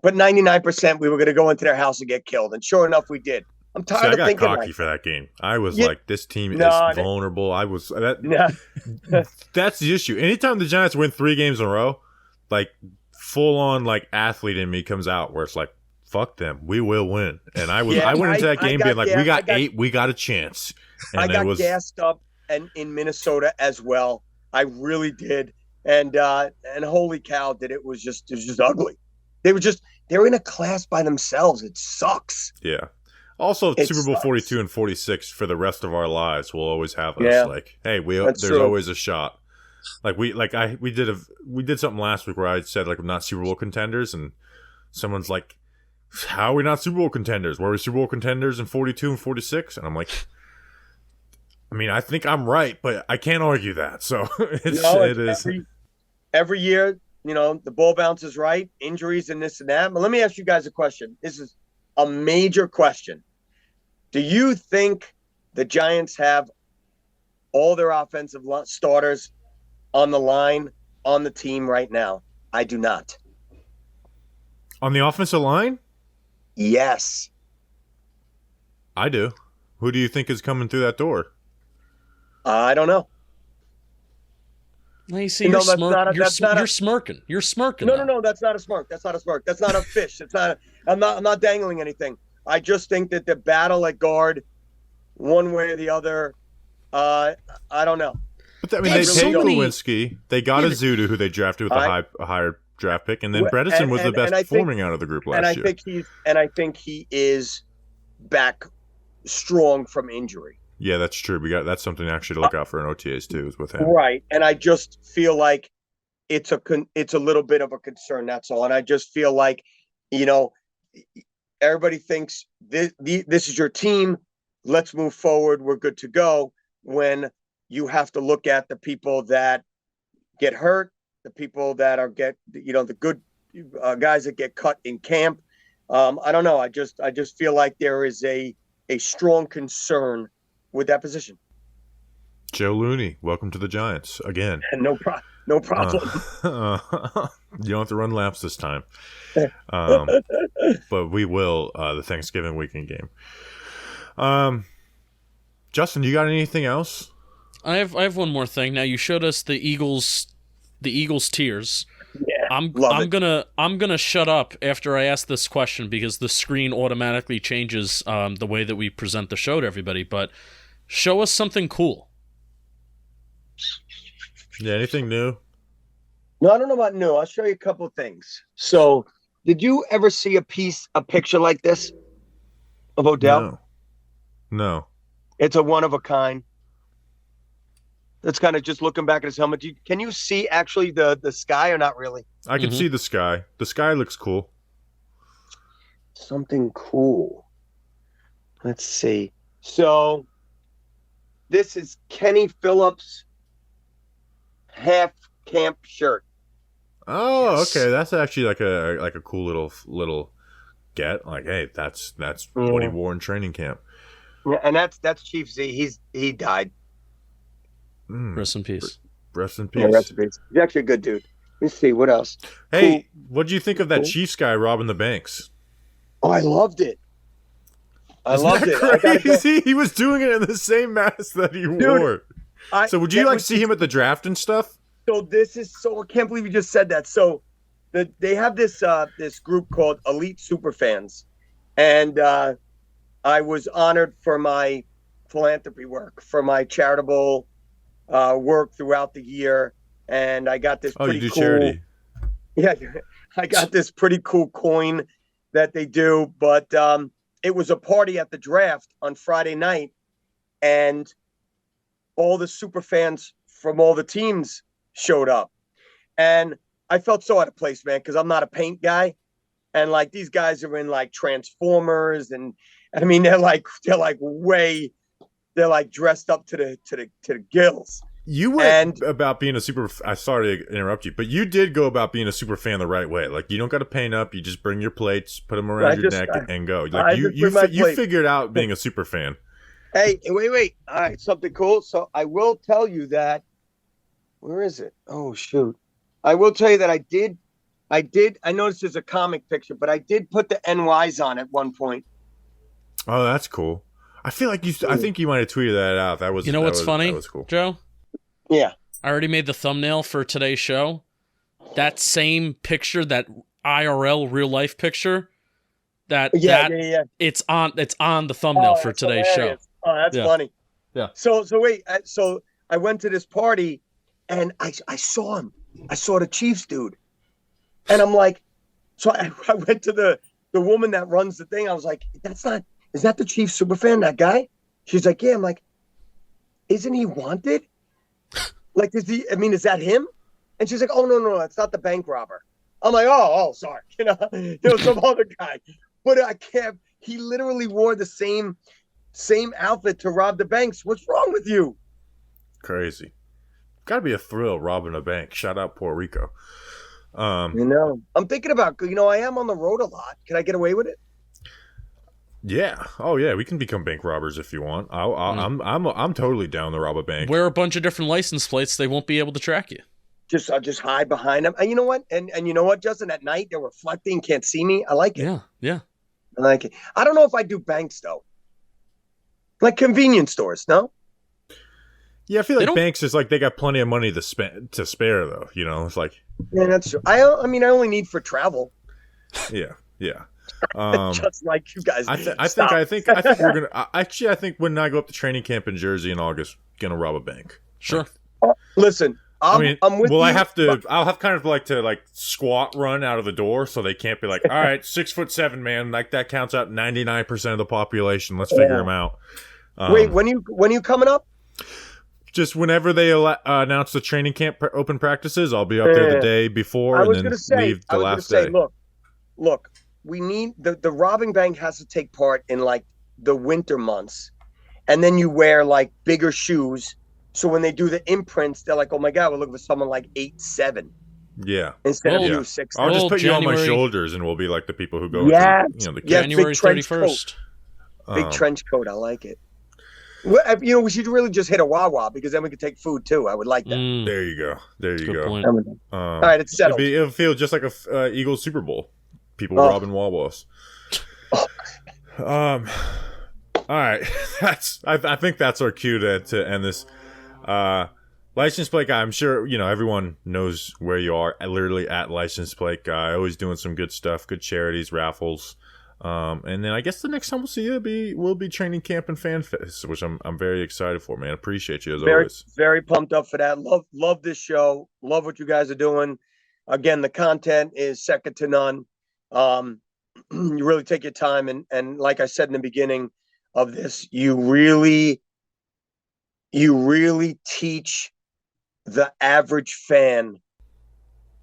but 99% we were going to go into their house and get killed. And sure enough, we did. I'm tired of thinking. I got cocky for that game. I was like, this team is vulnerable. That's the issue. Anytime the Giants win 3 games in a row, like full on like athlete in me comes out where it's like, fuck them, we will win. And I went into that game being like, we got 8, we got a chance. And I got gassed up and in Minnesota as well. I really did. And holy cow, it was just ugly. They were in a class by themselves. It sucks. Yeah. Also, Super Bowl 42 and 46 for the rest of our lives will always have us like, hey, there's always a shot. Like we did something last week where I said like we're not Super Bowl contenders, and someone's like, how are we not Super Bowl contenders? Were we Super Bowl contenders in 42 and 46? And I'm like, I mean, I think I'm right, but I can't argue that. So it is. Every year, the ball bounces right, injuries and this and that. But let me ask you guys a question. This is a major question. Do you think the Giants have all their offensive starters on the line on the team right now? I do not. On the offensive line? Yes. I do. Who do you think is coming through that door? I don't know. Now you see, you're smirking. You're smirking. No. That's not a smirk. That's not a smirk. That's not a fish. I'm not dangling anything. I just think that the battle at guard, one way or the other, I don't know. But they paid Lewinsky. They got Azudu, who they drafted with a higher draft pick, and then Bredesen was the best performing out of the group last year. I think he is back strong from injury. Yeah, that's true. That's something actually to look out for in OTAs too, is with him. Right, and I just feel like it's a little bit of a concern. That's all, and I just feel like everybody thinks this is your team. Let's move forward. We're good to go. When you have to look at the people that get hurt, the people that the good guys that get cut in camp. I don't know. I just feel like there is a strong concern with that position. Joe Looney, welcome to the Giants again. No problem. You don't have to run laps this time. But we will the Thanksgiving weekend game. Justin, you got anything else? I have one more thing. Now you showed us the Eagles tiers. Yeah, I'm gonna shut up after I ask this question because the screen automatically changes the way that we present the show to everybody. But show us something cool. Yeah, anything new? No, I don't know about new. I'll show you a couple of things. So, did you ever see a picture like this of Odell? No. It's a one of a kind. That's kind of just looking back at his helmet. Can you see actually the sky or not really? I can see the sky. The sky looks cool. Something cool. Let's see. So, this is Kenny Phillips' half camp shirt. Oh, yes. Okay. That's actually like a cool little get. Like, hey, that's what he wore in training camp. Yeah, and that's Chief Z. He died. Rest in peace. Rest in peace. Yeah, rest in peace. He's actually a good dude. Let's see what else. Hey, what do you think of that Chiefs guy robbing the banks? Oh, I loved it. I Isn't loved that it. I gotta go. crazy? He was doing it in the same mask that he wore. So would you see him at the draft and stuff? So I can't believe you just said that. So they have this this group called Elite Superfans, and I was honored for my philanthropy work, for my charitable work throughout the year, and I got this pretty cool charity. Yeah, I got this pretty cool coin that they do, but it was a party at the draft on Friday night, and all the super fans from all the teams showed up. And I felt so out of place, man, because I'm not a paint guy. And like these guys are in like Transformers, and I mean they're like dressed up to the gills. You went about being a super. Sorry to interrupt you, but you did go about being a super fan the right way. Like you don't got to paint up. You just bring your plates, put them around your neck, and go. Like you figured out being a super fan. Hey, wait. All right, something cool. So I will tell you that. Where is it? Oh shoot! I will tell you that I did. I noticed there's a comic picture, but I did put the NYs on at one point. Oh, that's cool. I feel like you. I think you might have tweeted that out. That was. You know what's funny? That was cool, Joe. Yeah. I already made the thumbnail for today's show. That same picture, that IRL real life picture, it's on the thumbnail for today's hilarious. show. Oh, that's funny. Yeah. So wait. So I went to this party, and I saw him. I saw the Chiefs dude, and I'm like, so I went to the woman that runs the thing. I was like, is that the Chiefs superfan, that guy? She's like, yeah. I'm like, isn't he wanted? Like, is that him? And she's like, oh, no, it's not the bank robber. I'm like, oh, sorry. Some other guy. But I can't. He literally wore the same outfit to rob the banks. What's wrong with you? Crazy. Got to be a thrill robbing a bank. Shout out Puerto Rico. I'm thinking about, I am on the road a lot. Can I get away with it? Yeah. Oh yeah. We can become bank robbers if you want. I'm totally down to rob a bank. Wear a bunch of different license plates. They won't be able to track you. I'll just hide behind them. And you know what? And you know what, Justin? At night they're reflecting, can't see me. I like it. Yeah. I like it. I don't know if I do banks though. Like convenience stores, no? Yeah, I feel like banks is like they got plenty of money to spare though. It's like. Yeah, that's true. I only need for travel. Yeah. Just like you guys. I think we're gonna. I think when I go up to training camp in Jersey in August, gonna rob a bank. Sure. Listen, I'm with you. I'll have kind of like to squat run out of the door, so they can't be like, all right, 6'7" man, like that counts out 99% of the population. Let's figure them out. Wait, when you coming up? Just whenever they announce the training camp open practices, I'll be up there the day before and then leave the last day. Look. We need the robbing bank has to take part in like the winter months, and then you wear like bigger shoes. So when they do the imprints, they're like, "Oh my God, we're looking for someone like 8'7". Yeah, instead of you 6'. I'll just put you on my shoulders, and we'll be like the people who go. Yeah, January 31st. Big trench coat. I like it. Well, we should really just hit a Wawa because then we could take food too. I would like that. There you go. Good point. All right, it's settled. It'll feel just like a Eagles Super Bowl. People robbing Wawas. All right, I think that's our cue to end this. License plate guy. I'm sure everyone knows where you are. Literally at license plate guy. Always doing some good stuff, good charities, raffles. And then I guess the next time we'll see you will be training camp and fan fest, which I'm very excited for, man. Appreciate you as always. Very pumped up for that. Love this show. Love what you guys are doing. Again, the content is second to none. You really take your time and like I said in the beginning of this, you really teach the average fan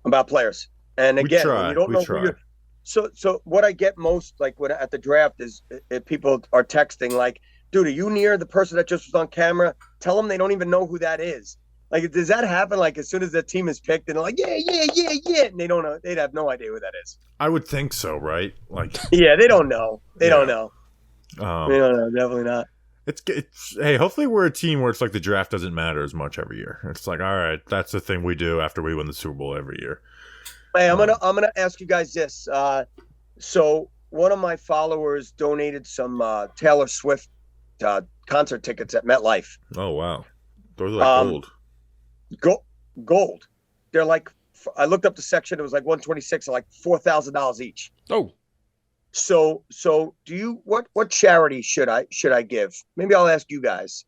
about players. And again, you don't know who you're. So what I get most at the draft is if people are texting like, dude, are you near the person that just was on camera? Tell them they don't even know who that is. Like, does that happen? Like, as soon as the team is picked, and they're like, yeah, and they don't know, they'd have no idea who that is. I would think so, right? Like, yeah, they don't know. They don't know. They don't know. Definitely not. It's hey, hopefully we're a team where it's like the draft doesn't matter as much every year. It's like, all right, that's the thing we do after we win the Super Bowl every year. Hey, I'm gonna ask you guys this. So one of my followers donated some Taylor Swift concert tickets at MetLife. Oh wow, those are like gold. Gold. They're like, I looked up the section. It was like 126, like $4,000 each. Oh, so do you what charity should I give? Maybe I'll ask you guys.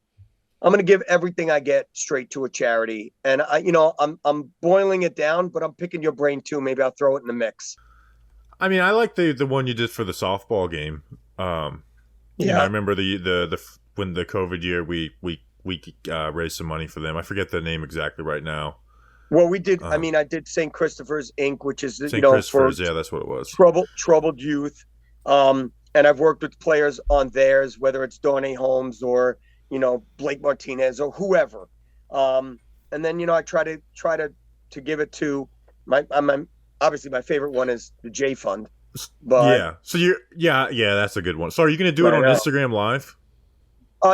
I'm gonna give everything I get straight to a charity, and I'm boiling it down, but I'm picking your brain too. Maybe I'll throw it in the mix. I mean, I like the one you did for the softball game. You know, I remember the when the COVID year we raised some money for them. I forget the name exactly right now. Well, we did. I mean, I did St. Christopher's Inc., which is St. Christopher's. Yeah, that's what it was. Troubled youth. And I've worked with players on theirs, whether it's Darnay Holmes or Blake Martinez or whoever. And then I try to give it to my obviously my favorite one is the J Fund. But yeah, so that's a good one. So are you going to do it on Instagram Live?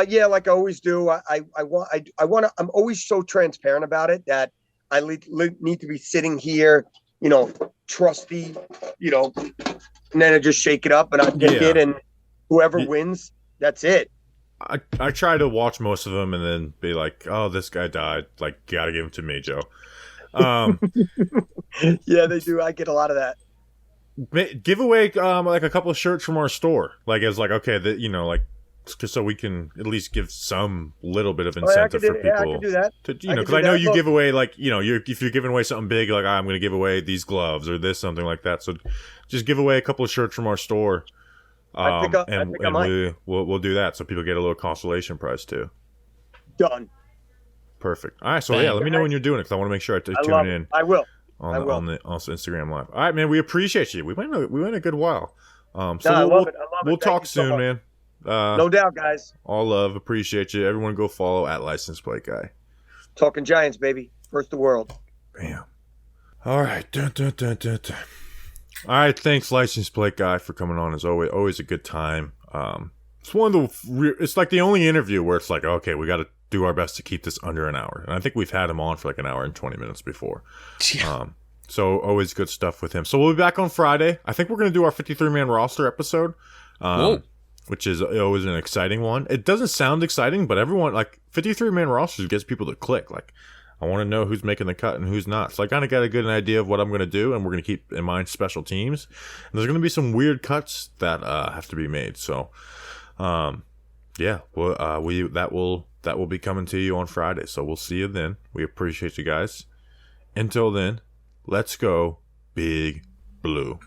Yeah, like I always do. I want to. I'm always so transparent about it that I need to be sitting here, trusty, and then I just shake it up and I pick it, and whoever wins, that's it. I try to watch most of them and then be like, oh, this guy died. Like, gotta give him to me, Joe. Yeah, they do. I get a lot of that. Give away like a couple of shirts from our store, like as like okay, so we can at least give some little bit of incentive for people. Yeah, I can do that. Because I know you give away if you're giving away something big, like I'm going to give away these gloves or this something like that. So just give away a couple of shirts from our store, we'll do that so people get a little consolation prize too. Done. Perfect. All right, so let me know when you're doing it because I want to make sure I tune in. I will. On the Instagram Live. All right, man. We appreciate you. We went a good while. I love it. We'll talk soon, man. No doubt, guys. All love. Appreciate you. Everyone go follow at License Plate Guy. Talking Giants, baby. First the world. Bam. All right. Dun, dun, dun, dun, dun. All right. Thanks, License Plate Guy, for coming on. As always a good time. It's one of it's like the only interview where it's like, okay, we got to do our best to keep this under an hour. And I think we've had him on for like an hour and 20 minutes before. Yeah. So always good stuff with him. So we'll be back on Friday. I think we're going to do our 53-man roster episode. Which is always an exciting one. It doesn't sound exciting, but everyone, like, 53-man rosters gets people to click. Like, I want to know who's making the cut and who's not. So I kind of got a good idea of what I'm going to do, and we're going to keep in mind special teams. And there's going to be some weird cuts that have to be made. So, that will be coming to you on Friday. So we'll see you then. We appreciate you guys. Until then, let's go Big Blue.